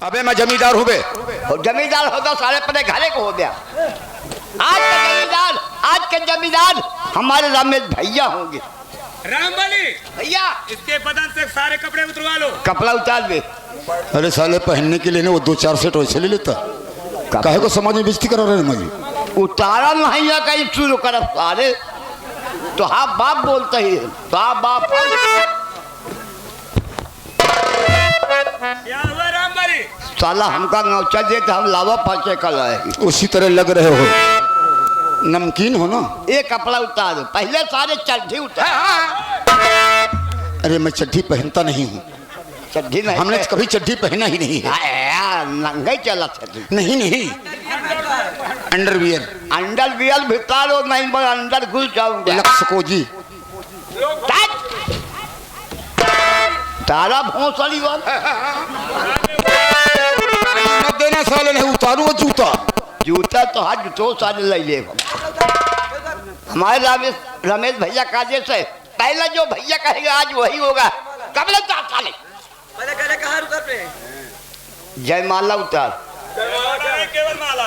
अबे मैं जमींदार हूँ बे। जमींदार हो तो सारे अपने घरे को हो गया। आज के जमींदार हमारे रमेश भैया होंगे। रामबली भैया इसके बदन से सारे कपड़े उतरवा लो। कपड़ा उतार दे। अरे साले पहनने के लिए ना वो 2-4 सेट वैसे ले लेता, काहे को समाज में बेइज्जती करा रहे मजी। उतारा नहीं है कहीं शुरू कर सारे तो हाँ बाप बोलते ही तो हाँ बाप। क्या हुआ रामबली? साला हमका नौचा दे तो हम लावा पाचे कल आए। उसी तरह लग रहे हो, नमकीन हो ना। ये कपड़ा उतार दो पहले सारे चड्ढी उतार। अरे मैं चड्ढी पहनता नहीं हूँ, चड्ढी नहीं हमने कभी चड्ढी पहना ही नहीं है। नंगा ही चला नहीं नहीं, अंडरवियर। अंडरवियर भितर हो नहीं मैं अंदर घुस जाऊंगा। लक्ष्य जी तारा भोंसली मत देना साले, नहीं उतारूंगा जूता। जूता तो हाथ जूतो सारे ले ले। हमारे रमेश भैया का जैसे पहले जो भैया कहेगा आज वही होगा। कब लग साले कहाँ रुका पे? जयमाला उतार। केवल माला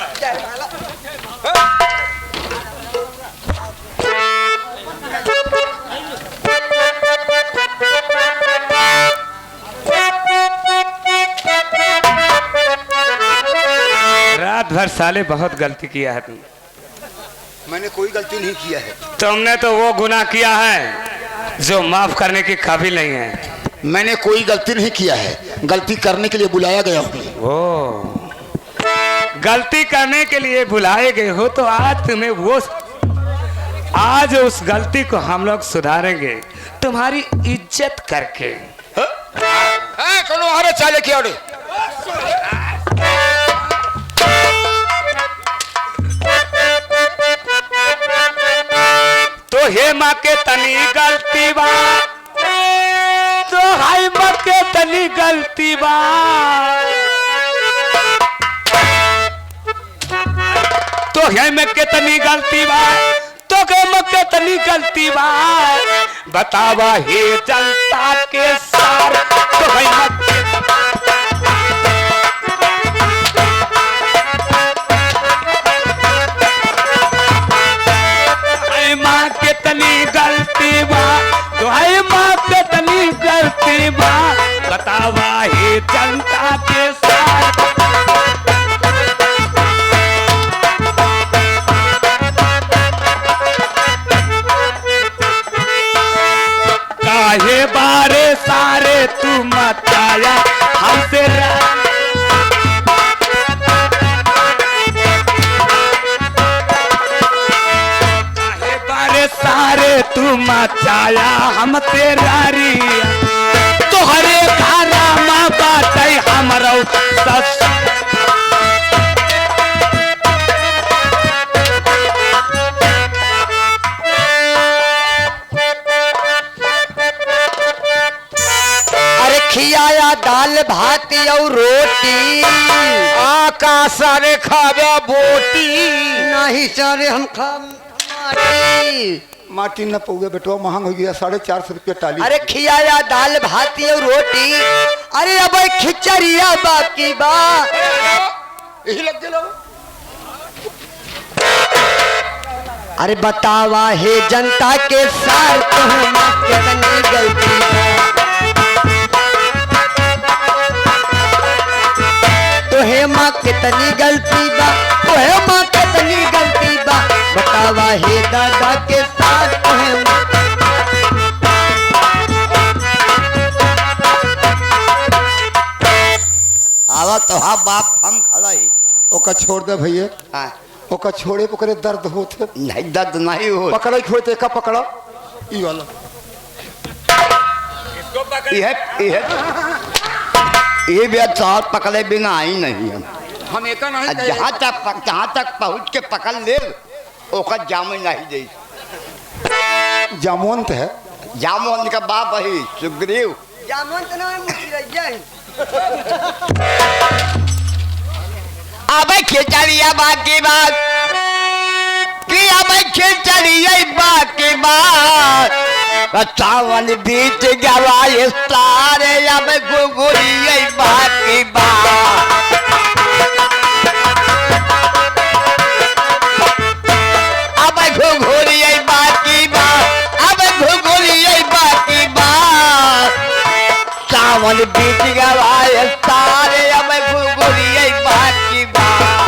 रात भर साले बहुत गलती किया है तुमने। मैंने कोई गलती नहीं किया है। तुमने तो वो गुनाह किया है जो माफ करने के काबिल नहीं है। मैंने कोई गलती नहीं किया है, गलती करने के लिए बुलाया गया हूँ। ओ गलती करने के लिए बुलाए गए हो तो आज उस गलती को हम लोग सुधारेंगे तुम्हारी इज्जत करके। चाले किया तो हे माँ के तनी गलती बा, तो हाय माँ के तनी गलती बा, तो हे माँ के तनी गलती बा, तो हे माँ के तनी गलती बा। बतावा हे जनता के सार तो हाय माँ के माँ के तनी गलती बा, तो है माँ के तनी गलती बा। बतावा हे जनता के साथ काहे बारे सारे तू मचाया हमसे सारे तू मचाया हम तेरा रिया तोहरे खाना माँ बात हमारा सस। अरे खियाया दाल भात और रोटी आका सारे खावा बोटी। नहीं सारे हम खा माटी न पौगे बेटवा, महंग हो गया 450 रुपया टाली। अरे खियाया दाल भात और रोटी। अरे अब खिचड़िया बाकी बा यही लग गया। अरे बतावा हे जनता के साथ कितनी गलती तो हे माँ कितनी गलती बा, तो हे माँ कितनी गलती बा। बतावा हे दादा के साथ तो हे माँ। आवा तो हाँ बाप हम खलाई ओका छोड़ दे भैया। हाँ ओका छोड़े पकड़े दर्द होते नहीं दर्द नहीं हो। पकड़ा छोड़ते का पकड़ा ई वाला ये भी चार पकड़े बिना आई नहीं हम एक नहीं जहाँ तक पहुँच के पकड़ ले ओकर जामुन नहीं दे। जामुन है, जामुन का बाप ही सुग्रीव। जामुन तो ना अब खिचड़िया बाकी बात कि अब खिचड़िया बाकी बात सावन बीत गवा सारे अब गुगुरिया बाकी बात। खींच गवाए सारे अब घुंघुरिया बाकी बात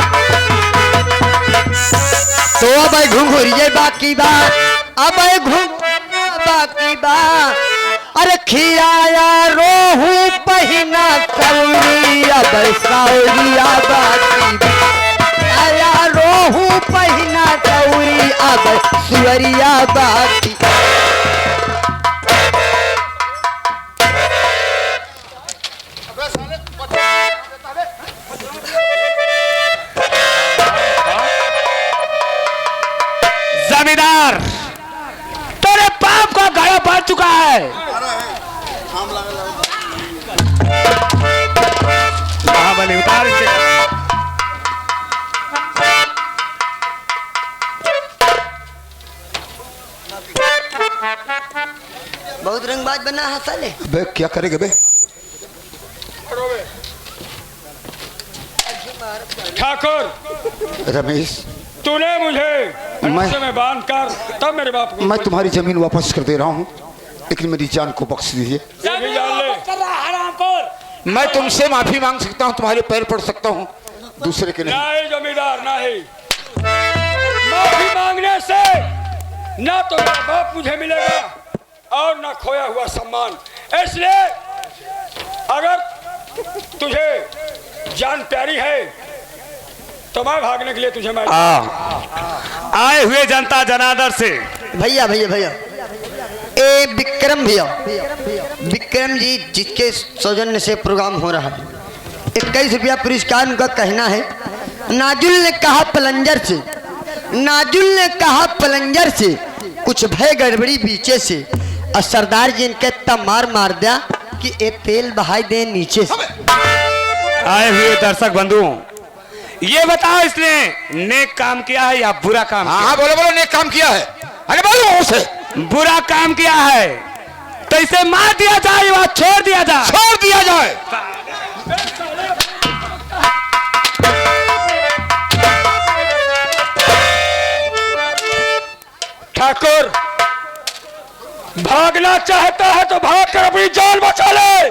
तो अब घुंघुरिया बाकी बात अब घुंघुरिया बाकी बात अरे खियाया रोहू पहिना सौरी अब सौरिया बाकी बात आया रोहू पहिना सौरी अब सुअरिया बाकी जमींदार तेरे पाप का घड़ा भर चुका है। महाबली उतार इसे। बहुत रंगबाज बना है साले। बे क्या करेगा बे? ठाकुर रमेश, तूने मुझे मैं- से में बांध कर तब मेरे बाप को मैं तुम्हारी जमीन वापस कर दे रहा हूँ, लेकिन मेरी जान को बख्श दीजिए। ये भी जान ले। मैं तुमसे माफी मांग सकता हूँ, तुम्हारे पैर पड़ सकता हूँ, दूसरे के नहीं। नहीं जमींदार नहीं, माफी मांगने से ना तो मेरा बाप मुझे मिलेगा और ना खोया हुआ सम्मान। इसलिए अगर तुझे जान प्यारी है तो मैं भागने के लिए तुझे मैं आए हुए जनता जनार्दन से भैया भैया भैया ए विक्रम भैया विक्रम जी जिसके सौजन्य से प्रोग्राम हो रहा है 21 रुपया पुरस्कार उनका कहना है। नाजुल ने कहा पलंजर से, नाजुल ने कहा पलंजर से कुछ भय गड़बड़ी पीछे से और सरदार जी इनके तब मार दिया कि ए तेल बहाई दे नीचे से। आए हुए दर्शक बंधुओं, ये बताओ इसने नेक काम किया है या बुरा काम? हाँ बोलो बोलो, नेक काम किया है। अरे बोलो उसे। बुरा काम किया है तो इसे मार दिया जाए या छोड़ दिया जाए? छोड़ दिया जाए। ठाकुर भागना चाहता है तो भाग कर अपनी जान बचा ले।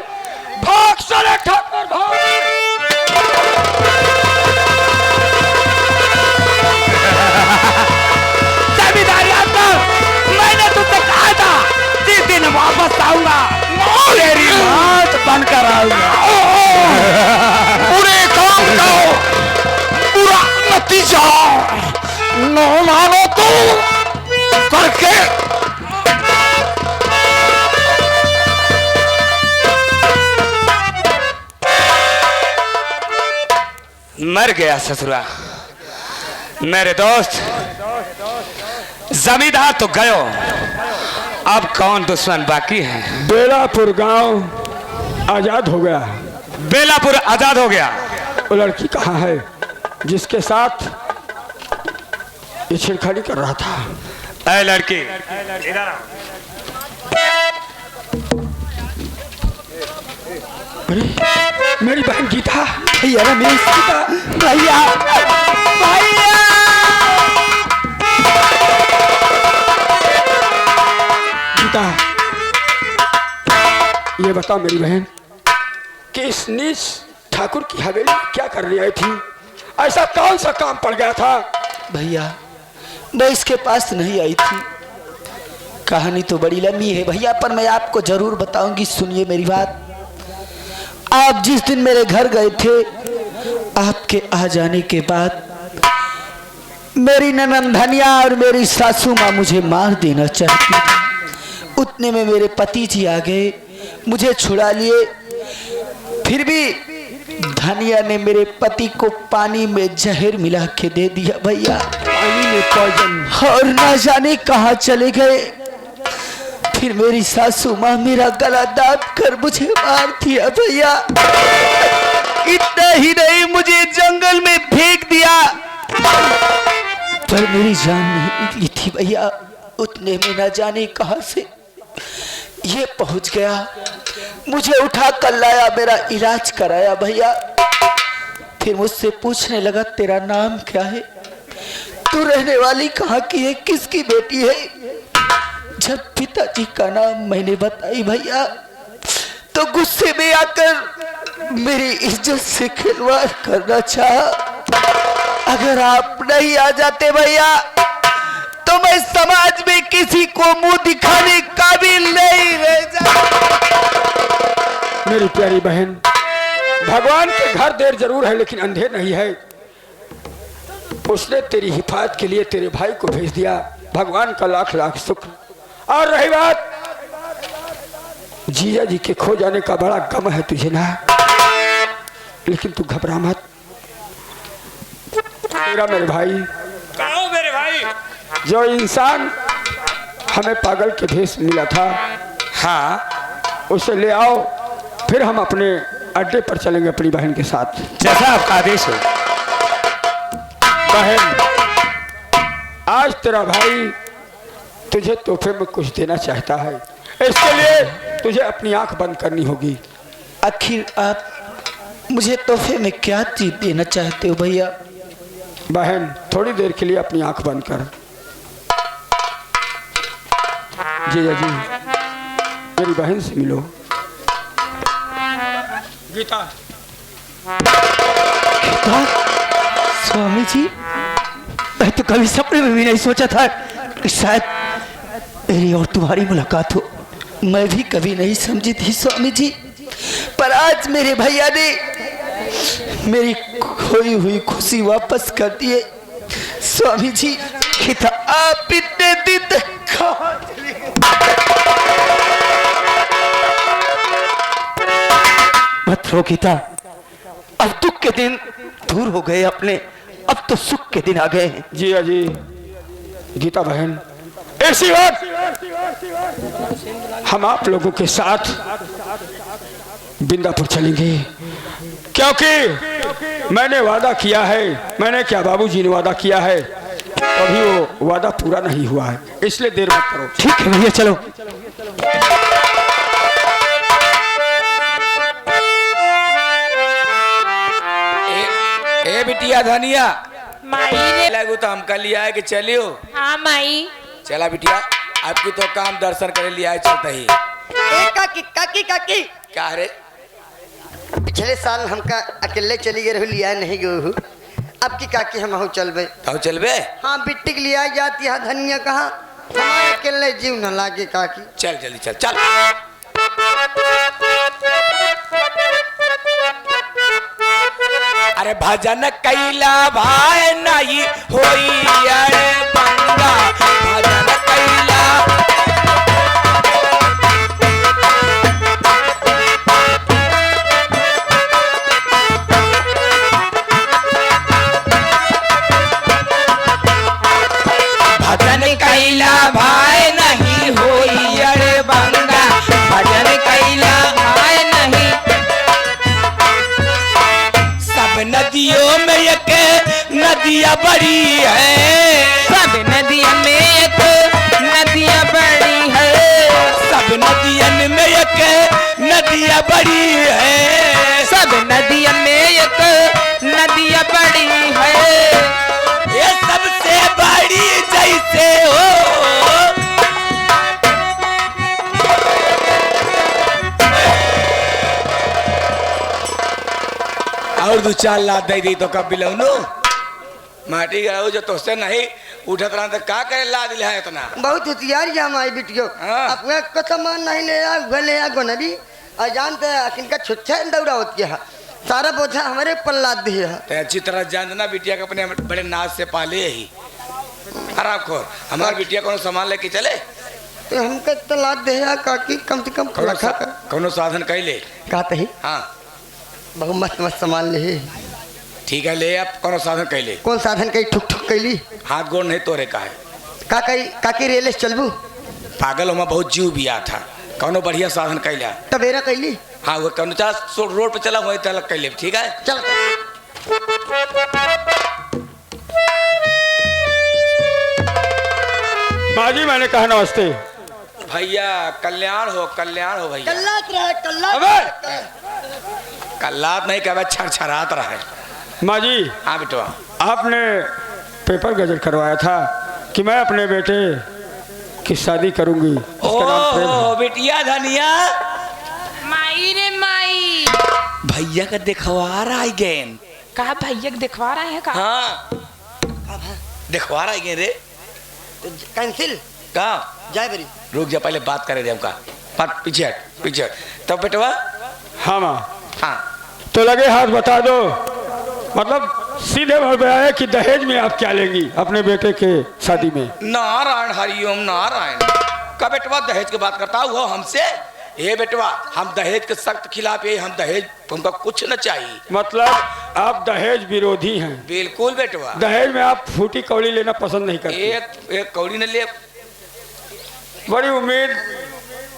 भाग चले ठाकुर भाग। जमींदारी आता, मैंने तुझसे कहा था जिस दिन वापस आऊंगा तेरी मौत बनकर आऊंगा। पूरे काम का पूरा नतीजा न मानो तो करके मर गया ससुरा। मेरे दोस्त जमींदार तो गयो, अब कौन दुश्मन बाकी है? बेलापुर गांव आजाद हो गया। बेलापुर आजाद हो गया। वो लड़की कहाँ है जिसके साथ ये छेड़खानी कर रहा था? ऐ लड़की इधर आ। अरे मेरी बहन गीता, भैया रमेश, गीता भैया भैया गीता, ये बता मेरी बहन कि इस नीच ठाकुर की हवेली में क्या करने आई थी? ऐसा कौन सा काम पड़ गया था? भैया मैं इसके पास नहीं आई थी। कहानी तो बड़ी लंबी है भैया, पर मैं आपको जरूर बताऊंगी, सुनिए मेरी बात। आप जिस दिन मेरे घर गए थे, आपके आ जाने के बाद मेरी ननंद धनिया और मेरी सासू माँ मुझे मार देना चाहती थी। उतने में मेरे पति जी आ गए, मुझे छुड़ा लिए। फिर भी धनिया ने मेरे पति को पानी में जहर मिला के दे दिया भैया, पानी में पॉइजन। और ना जाने कहाँ चले गए। फिर मेरी सासू माँ मेरा गला दाब कर मुझे मार दिया भैया। इतना ही नहीं, मुझे जंगल में फेंक दिया, पर मेरी जान नहीं निकली थी भैया। उतने में ना जाने कहाँ से ये पहुंच गया, मुझे उठा कर लाया, मेरा इलाज कराया भैया। फिर मुझसे पूछने लगा तेरा नाम क्या है, तू रहने वाली कहाँ की है, किसकी बेटी है। जब पिताजी का नाम मैंने बताई भैया, तो तो गुस्से में आकर मेरी इज्जत से खिलवाड़ करना चाहा। अगर आप नहीं आ जाते भैया तो मैं समाज में किसी को मुंह दिखाने काबिल नहीं रह जाता। मेरी प्यारी बहन, भगवान के घर देर जरूर है लेकिन अंधेर नहीं है। उसने तेरी हिफाजत के लिए तेरे भाई को भेज दिया, भगवान का लाख लाख शुक्र। और रही बात जीजा जी के खो जाने का, बड़ा गम है तुझे ना, लेकिन तू घबरा मत। तेरा मेरे भाई, कहो मेरे भाई, जो इंसान हमें पागल के भेष मिला था, हाँ उसे ले आओ, फिर हम अपने अड्डे पर चलेंगे अपनी बहन के साथ। जैसा आपका आदेश हो। बहन, आज तेरा भाई तुझे तोहफे में कुछ देना चाहता है, इसके लिए तुझे अपनी आंख बंद करनी होगी। आखिर आप मुझे तोहफे में क्या चीज देना चाहते हो भैया? बहन, थोड़ी देर के लिए अपनी आंख बंद कर। जीजा जी, मेरी बहन से मिलो। गीता, स्वामी जी, मैं तो कभी सपने में भी नहीं सोचा था कि शायद मेरी और तुम्हारी मुलाकात हो। मैं भी कभी नहीं समझी थी स्वामी जी, पर आज मेरे भैया ने मेरी खोई हुई खुशी वापस कर दिए। स्वामी जी, गीता आप इतने दिन तक कहाँ चले गए? मत रो गीता, अब दुख के दिन दूर हो गए अपने, अब तो सुख के दिन आ गए हैं। जीजा जी, गीता बहन, ऐसी बात हम आप लोगों के साथ बिंदापुर चलेंगे, क्योंकि मैंने वादा किया है, मैंने क्या बाबूजी ने वादा किया है, अभी वो वादा पूरा नहीं हुआ है, इसलिए देर मत करो। ठीक है भैया, चलो। ए बिटिया धनिया, माई ने लगू तो हमका लिया है कि चलियो। हाँ माई, चला बिटिया, आपकी तो काम दर्शन करे लिया है, चलता ही। ए काकी काकी काकी, क्या रे? पिछले साल हमका अकेले चली गए लिया नहीं गए, अब की काकी हम चलबे। तो चलबे? हाँ, बिट्टी के लिया जाती है, धनिया कहाँ, हमारे अकेले जीव न लागे काकी। चल जल्दी चल चल। अरे भजन कैला भाई नहीं होई अरे बंगा, भजन कैला भजन कैला भाई नहीं होई अरे बंगा, भजन कैला भाई नहीं। सब नदियों में एक नदियाँ बड़ी है, सब नदियों में एक नदियाँ बड़ी है, सब नदियन में एक नदियाँ बड़ी है, सब नदियों में एक नदियाँ बड़ी है, ये सबसे बड़ी जैसे हो। और दो चार लात दे दी तो कब बिलौनो माटी गए जो तुझसे नहीं उठत रहा तो का करे ला दिल है इतना। बहुत होशियार जा हमारी बिटियो, हाँ। अपने को सामान नहीं ले आ भले आ गोनबी और जानते हैं किनका छुच्छा दौड़ा होती है, सारा बोझा हमारे पर लाद दिया है। तो अच्छी तरह जानना बिटिया के अपने बड़े नाज से पाले ही हराम खोर। हमारी बिटिया कोनो सामान लेके चले तो हमका तो लाद दिया काकी, कम से कम रखा कर। कोनो साधन कैले। कहते ही हाँ बहुत मस्त मस्त सामान ले। ठीक है, ले अब कोनो साधन कैले। कौन साधन कई ठुक ठुक कैली हाथ गोड़ नहीं तोरे का है का कई काकी रेले से चलबू पागल हमारा बहुत जीव बिया था, कोनो बढ़िया साधन कैला। तबेरा कैली। हाँ वो कोनो चाह रोड पे चला हुआ तलक कैले। ठीक है चल माँ जी, मैंने कहा नमस्ते। भैया, कल्याण हो भैया। कल्लात रहा कल्लात अबे! कल्लात नहीं कह छरछरात रहा है। माँ जी, हाँ बेटवा, आपने पेपर गजट करवाया था कि मैं अपने बेटे की शादी करूंगी, उसका नाम प्रेम है। ओ बिटिया धनिया, माई भैया का दिखवा रहा है गेन। कहा भैया दिखवा रहे हैं का? हाँ दिखवा रहा है गेन रे। तो कैंसिल कहा जाए बरी। रुक जा पहले बात करे रे हमका। बात पीछे हट पीछे हट। तब बेटवा हाँ माँ हाँ तो लगे हाथ बता दो, मतलब सीधे भर पे आए कि दहेज में आप क्या लेंगी अपने बेटे के शादी में? नारायण हरिओम नारायण। का बेटवा दहेज की बात करता हुआ हमसे? ये बेटवा हम दहेज के सख्त खिलाफ है। हम दहेज हमका कुछ न चाहिए। मतलब आप दहेज विरोधी हैं? बिल्कुल बेटवा। दहेज में आप फूटी कौड़ी लेना पसंद नहीं करते? एक कौड़ी न ले। बड़ी उम्मीद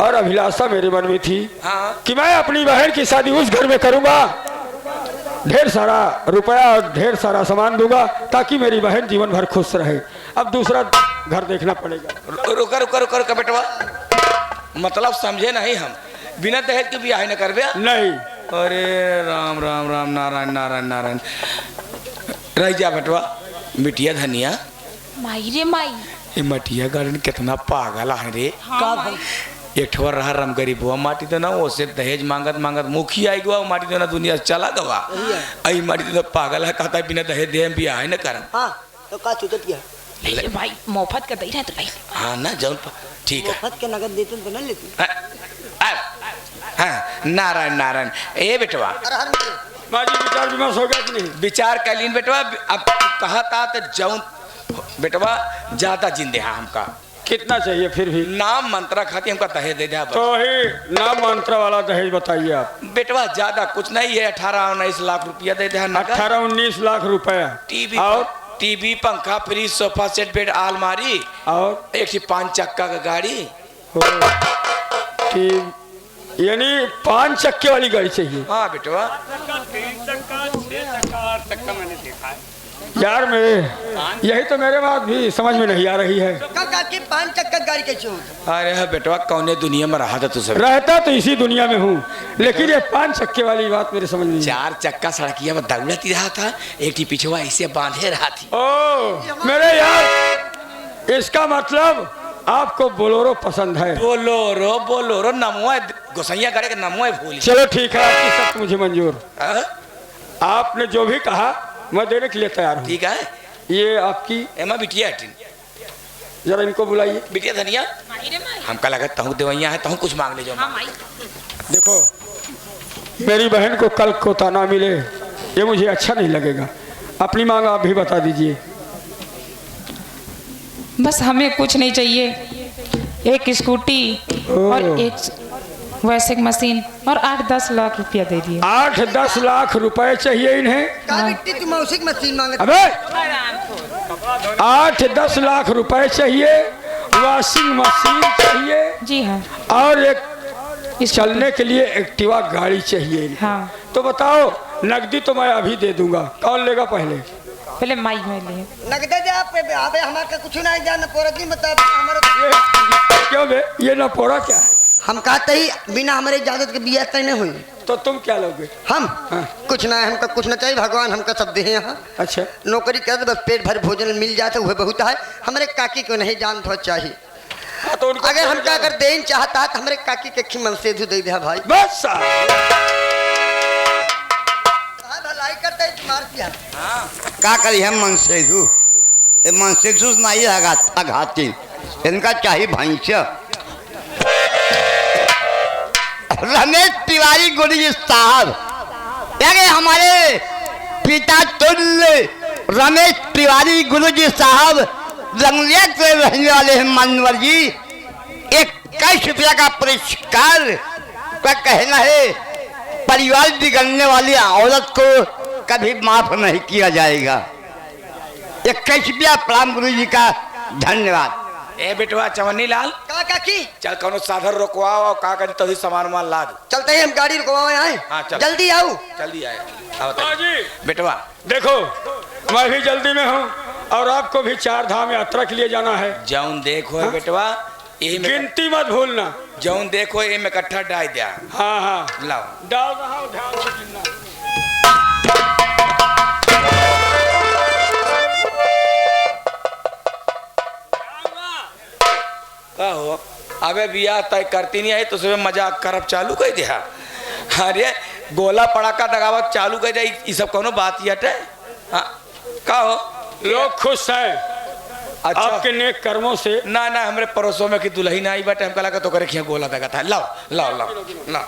और अभिलाषा मेरे मन में थी हाँ कि मैं अपनी बहन की शादी उस घर में करूंगा, ढेर सारा रुपया और ढेर सारा सामान दूंगा ताकि मेरी बहन जीवन भर खुश रहे। अब दूसरा घर देखना पड़ेगा। रुका रुका रुका रुका बेटवा, मतलब समझे नहीं हम। बिना दहेज के ब्याह न करबे? नहीं। अरे राम राम राम नारायण नारायण नारायण। रह जा बेटवा। मिटिया धनिया माई रे माई। ये मटिया गार्डन कितना पागल है रे। हाँ, एठवर रहा राम गरीब हुआ माटी तो ना ओसे दहेज मांगत मांगत मुखी आई गवा माटी तो ना दुनिया से चला गवा। आई माटी तो पागल है, कहता है बिना दहेज दे हम ब्याह न करम। हाँ तो का चुतत किया ले भाई मोफत का दे रहे तो भाई। हाँ ना जौन ठीक है। मुफ्त के नगद देते तो न लेती। हाँ नारायण नारायण। ए बेटवा माँ जी विचार विमर्श हो गया कि नहीं? विचार कैलीन बेटवा। अब कहा था तो जौन बेटवा ज्यादा जिंदे हैं हमका। कितना चाहिए फिर भी? नाम मंत्रा खाती हमका दहेज दे दे। तो ही नाम मंत्र वाला दहेज बताइए आप। बेटवा ज्यादा कुछ नहीं है। 18-19 लाख रुपया दे दे। 18-19 लाख रुपया। टीवी और टीवी पंखा फ्रिज सोफा सेट बेड अलमारी और एक 5 चक्का का गाड़ी। यानी 5 चक्के वाली गाड़ी चाहिए? हाँ बेटवा। यार मेरे यही तो मेरे बात भी समझ में नहीं आ रही है। कि 5 चक्का गाड़ी कैसे होता? अरे हाँ बेटवा कौने दुनिया में रहा था तू सब? रहता तो इसी दुनिया में हूँ, लेकिन ये 5 चक्के वाली बात मेरे समझ में नहीं। 4 चक्का सड़किया में दौड़ती रहा था, एक टी पिछवा ऐसे बांधे रहा थी। ओ मेरे यार, इसका मतलब आपको बोलोरो पसंद है? बोलोरो बोलोरो नमो गोसैया करे के नमो भूल। चलो ठीक है, आपकी शर्त मुझे मंजूर। आपने जो भी कहा मैं देने के लिए तैयार हूँ। ठीक है। ये आपकी एमा बिटिया हटिन। जरा इनको बुलाइए। बिटिया धनिया हमका लगा तहु देवैया है तहु कुछ मांग ले जो। देखो मेरी बहन को कल को ताना मिले ये मुझे अच्छा नहीं लगेगा। अपनी मांग आप भी बता दीजिए। बस हमें कुछ नहीं चाहिए, एक स्कूटी और एक वैसे मशीन और 8-10 लाख रुपया दे दिए। 8-10 लाख रुपए चाहिए इन्हें? तू मौसिक मशीन मांगे? अबे 8-10 लाख रुपए चाहिए, वॉशिंग मशीन चाहिए जी हाँ, और एक चलने के लिए एक्टिवा गाड़ी चाहिए। हाँ। तो बताओ नकदी तो मैं अभी दे दूंगा, कौन लेगा पहले? पहले माई में लिए नगदे दे आप पे। अबे हमारा कुछ नहीं जान पोरा जी मतलब हमारे क्यों बे ये ना पोरा क्या है? हम कहते ही बिना हमारे इजाजत के बिया तय नहीं हुई। तो तुम क्या लोगे? हम हाँ। कुछ ना है, हमका कुछ ना चाहिए, भगवान हमका सब दे यहाँ। अच्छा नौकरी कर बस पेट भर भोजन मिल जाता वह बहुत है। हमारे काकी को नहीं जान बहुत चाहिए। तो उनको अगर हम क्या अगर देन चाहता तो हमारे काकी के खी मन से दे दिया भाई। बस भलाई करते तुम्हार क्या का करी है मन से दू मन से दूस नहीं आघाती इनका चाहिए भैंस। रमेश तिवारी गुरुजी साहब हमारे पिता तुल्य रमेश तिवारी गुरुजी साहब जंगलिया से रहने वाले हैं मानवर जी। 21 रुपया का पुरस्कार का कहना है परिवार बिगड़ने वाली औरत को कभी माफ नहीं किया जाएगा। 21 रुपया प्रणाम गुरु जी का धन्यवाद। ए बेटवा चवन्नी लाल का काकी चल कौनो साधन रोकवाओ और का करी तो सामान वामान ला दो। चलते हैं हम गाड़ी रुकवाए आए। हाँ, चल। जल्दी आओ। जल्दी आए। हाँ जी बेटवा देखो मैं भी जल्दी में हूँ और आपको भी 4 धाम यात्रा के लिए जाना है। जौन देखो है बेटवा यही में गिनती मत भूलना। जौन देखो ये में इकट्ठा डाल दिया। हाँ हाँ लाओ डाल रहा हूँ, ध्यान से गिनना। का हो अबे बिया तय करती नहीं आई तो सुबह मजाक करब चालू कर दिया। अरे गोला पड़ाका दगावत चालू कर जाए ये सब कोनो बात ही हटे। हाँ का हो लोग खुश हैं अच्छा आपके नेक कर्मों से। ना ना हमरे पड़ोसों में की दुल्हन आई बाटे हम कला का तो करे खिया गोला दगा था। लाओ लाओ लाओ लाओ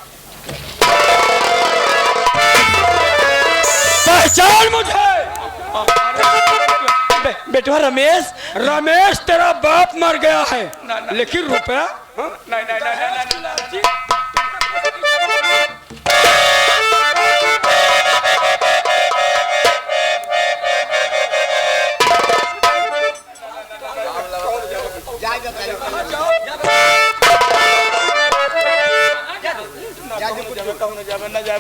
पहचान मुझे। बेटवा रमेश। रमेश तेरा बाप मर गया है ना, ना। लेकिन रुपया हाँ? नहीं नहीं नहीं नहीं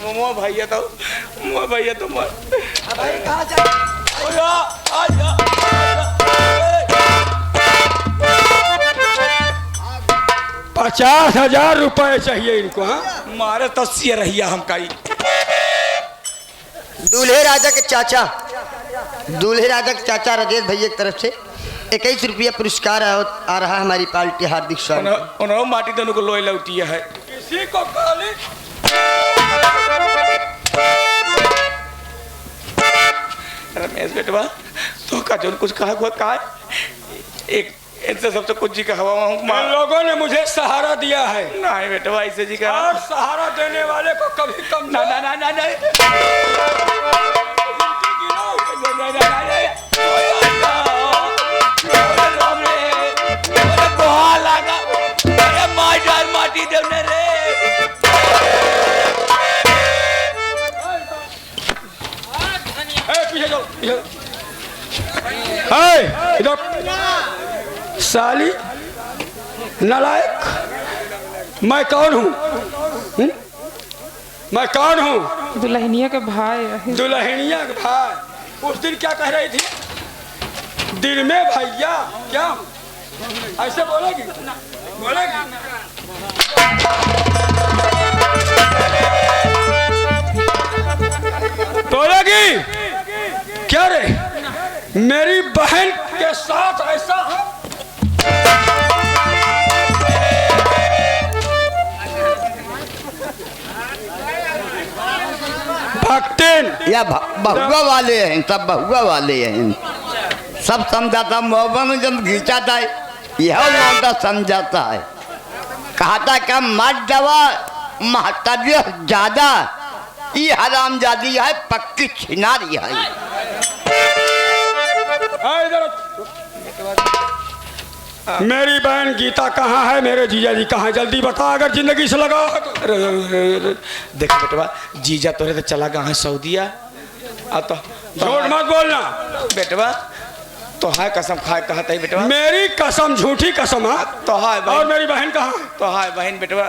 मुआ भैया तो मर 50,000 रुपए चाहिए इनको। हाँ मारे तो सिया रहिया हम काई। दूल्हे राजा के चाचा राजेश भैया की तरफ से 21 रुपया पुरस्कार आ रहा है हमारी पार्टी हार्दिक स्वागत। उन्होंने माटी दोनों को लोई लौटिया है। किसी को गाली रमेश बेटवा तो का जो कुछ कहा हुआ का एक इनसे सबसे कुछ जी का हवा इन लोगों ने मुझे सहारा दिया है। नहीं बेटवा ऐसे जी का और सहारा देने वाले को कभी कम ना ना ना ना ना माटी देवने रे पीछे जाओ इधर साली नालायक। मैं कौन हूँ? मैं कौन हूँ? दुल्हनिया के भाई है। दुल्हनिया के भाई। उस दिन क्या कह रही थी? दिन में भैया क्या ऐसे बोलेगी? बोलेगी क्या रे? मेरी बहन के साथ ऐसा भक्तिन या बहुआ वाले हैं, सब बहुआ वाले हैं। सब समझाता मोहब्बत जब घींचा था यह मामला समझाता है। कहा था क्या मत दवा महत्व ज्यादा ये हराम जादी है पक्की छिनारी है। मेरी बहन गीता कहाँ है? मेरे जीजा जी कहाँ? जल्दी बता अगर जिंदगी से लगा हो तो। देखो बेटवा जीजा तोरे तो चला गया है सऊदीया। तो झूठ मत बोलना बेटवा तो है कसम खाए कहता है बेटवा। मेरी कसम झूठी कसम है। तो है और मेरी बहन कहाँ है? तो है बहन बेटवा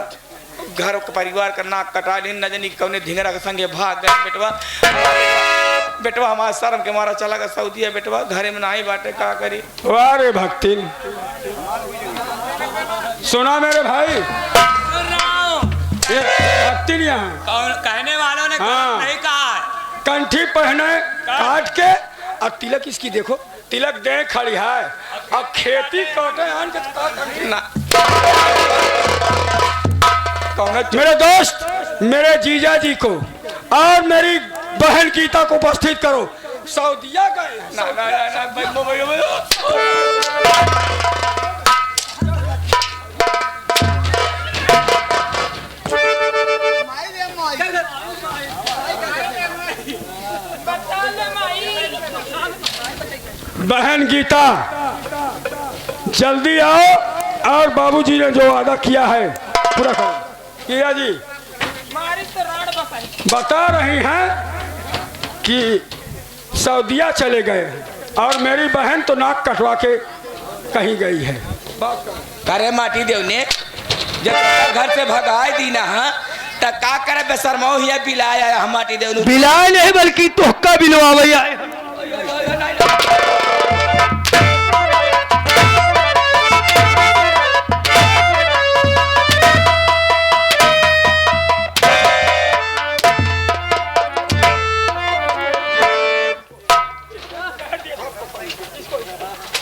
घर परिवार का नाक कटा ली न जानी कौने धिंगरा के संगे भाग गए बेटवा। बेटवा हमारा शर्म के मारा चला गया सऊदीया बेटवा घरे में नहीं बाटे का करी। वारे भक्तिन सुना मेरे भाई भक्तिन यहाँ कहने वालों ने हाँ। नहीं कहा कंठी पहने काट के और तिलक इसकी देखो तिलक दे खड़ी है अब खेती काटे आन के ना मेरे दोस्त मेरे जीजा जी को और मेरी बहन गीता को उपस्थित करो। सऊदीया गए ना ना ना बहन गीता जल्दी आओ और बाबूजी ने जो वादा किया है पूरा करो। किया जी बता रही हैं कि सऊदीया चले गए और मेरी बहन तो नाक कटवा के कहीं गई है। करे माटी देवने जब घर से भगाए दी ना तो का करे बेशर्माओ हिया बिलाया हम माटी देवनु बिलाए नहीं बल्कि तोहका बिलवावे आए।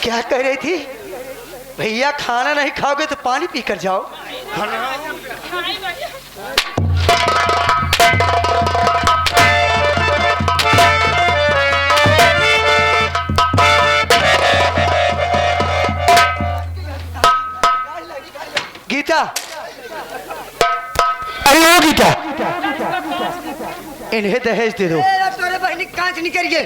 क्या कह रही थी? भैया खाना नहीं खाओगे तो पानी पी कर जाओ। इन्हें दहेज दे दो। तोरे बहनी कांच निकल गए।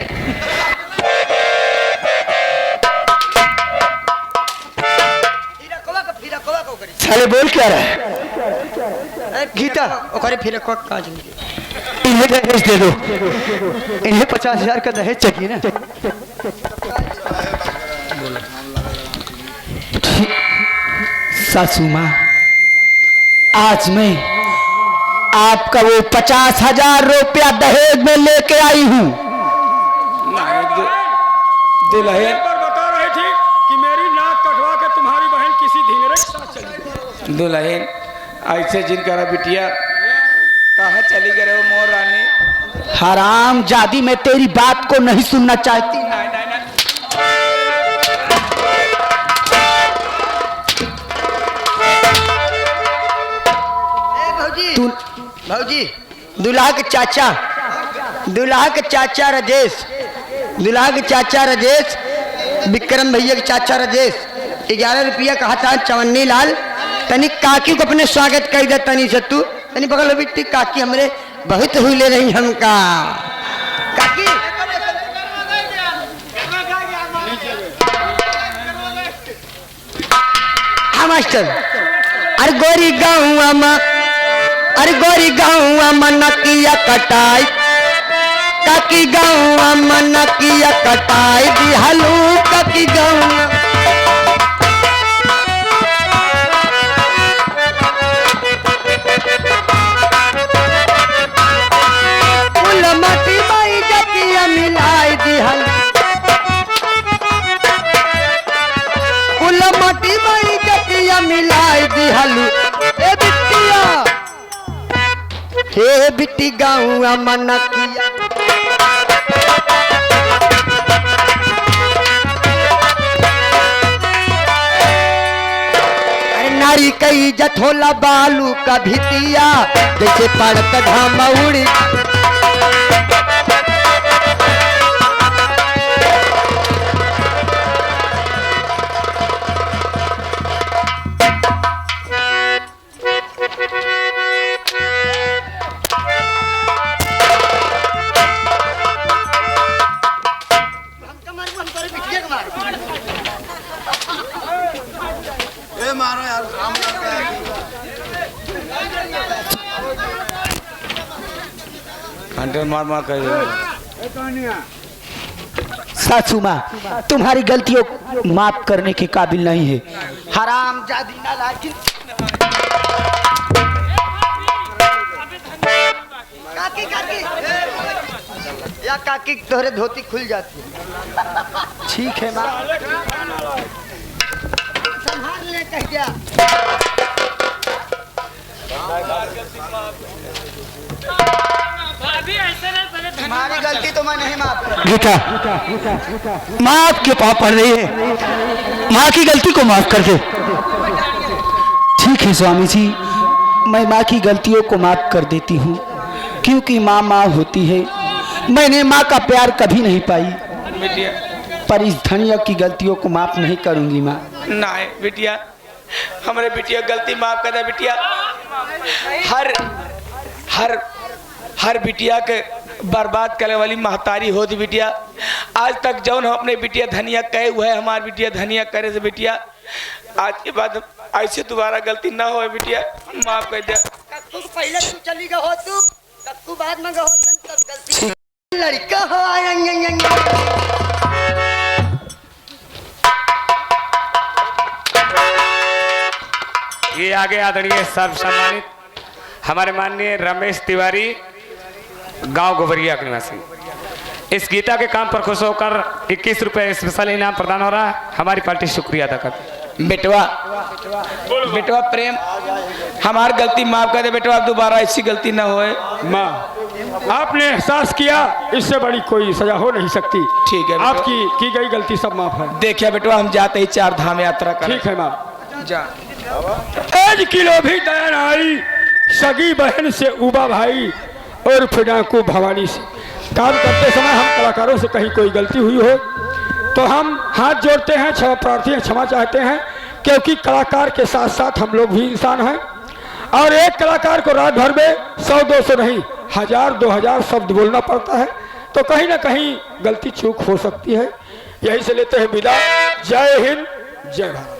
साले बोल क्या रहा है? गीता ओकरे फिर को कांच निकल। इन्हें दहेज दे दो। इन्हें 50,000 का दहेज चाहिए ना। सासू माँ, आज मैं आपका वो 50,000 रुपया दहेज में लेके आई हूँ। दुल्हन पर बता रही थी कि मेरी नाक कटवा के तुम्हारी बहन किसी ढिंगरे के साथ चली। दुल्हन ऐसे जिन करा बिटिया कहाँ चली गए वो मोर रानी। हराम जादी, मैं तेरी बात को नहीं सुनना चाहती। नहीं नहीं नहीं तू भौजी दूल्हा के चाचा राजेश, दूल्हा के चाचा राजेश, विक्रम भैया के चाचा राजेश 11 रुपया कहा था। चवन्नी लाल तनी काकी को अपने स्वागत कर दे। तनी से तू तनी बगल में बिट्टी काकी हमरे बहुत हुई ले रही हमका। काकी हाँ मास्टर। अरे गोरी गाँव मन किया कटाई, काकी गाँव मन किया कटाई दिहलू काकी गाँव। कुल माटी माई जतिया मिलाई दिहल, कुल माटी माई जतिया मिलाई दिहलू। ए बिटिया हे बिट्टी गाँव मन किया। नारी कई जथोला बालू का भितिया जैसे पड़त धाम उड़ी। मार मार कर सासू माँ, तुम्हारी गलतियों को माफ करने के काबिल नहीं है। हराम जादी ना लागी। काकी काकी या काकी तोहरे धोती खुल जाती है। ठीक है माँ। संभाल ले कह गया। तुम्हारी गलती तो मैं नहीं माफ कर। गीता, माँ आपके पाप पड़ रही है, माँ की गलती को माफ कर दे। ठीक है स्वामी जी, मैं माँ की गलतियों को माफ कर देती हूँ, क्योंकि माँ माँ होती है। मैंने माँ का प्यार कभी नहीं पाई, बिटिया पर इस धनिया की गलतियों को माफ नहीं करूंगी माँ। नहीं बिटिया, हमारे बिटिया गलती माफ कर दे बिटिया। हर हर हर बिटिया के बर्बाद करने वाली महतारी होती बिटिया। आज तक जौन हम अपने बिटिया धनिया कहे हुए है, हमारी बिटिया धनिया करे से बिटिया आज के बाद ऐसे दोबारा गलती ना हो बिटिया, माफ कर दे। कक्कू पहले तू चली गई हो, तू कक्कू बाद में गई तब गलती लड़का हो। ये आगे आदरणीय सर्व सम्मानित हमारे माननीय रमेश तिवारी, गांव गोबरिया के निवासी, इस गीता के काम पर खुश होकर 21 रुपए स्पेशल इनाम प्रदान हो रहा है। हमारी पार्टी शुक्रिया अदा करती। बेटवा बेटवा प्रेम, हमारी गलती माफ कर दे बेटवा, अब दोबारा ऐसी गलती ना होए। माँ, आपने एहसास किया, इससे बड़ी कोई सजा हो नहीं सकती। ठीक है, आपकी की गई गलती सब माफ है। देखिए बेटवा, हम जाते ही 4 धाम यात्रा करें। ठीक है माँ। जा। 1 किलो भी दया न आई, सगी बहन से उबा भाई और फिडाकू भवानी से। काम करते समय हम कलाकारों से कहीं कोई गलती हुई हो तो हम हाथ जोड़ते हैं, क्षमा प्रार्थी हैं, क्षमा चाहते हैं, क्योंकि कलाकार के साथ साथ हम लोग भी इंसान हैं। और एक कलाकार को रात भर में 100-200 नहीं 1000 2000 शब्द बोलना पड़ता है, तो कहीं ना कहीं गलती चूक हो सकती है। यही से लेते हैं विदा। जय हिंद, जय भारत।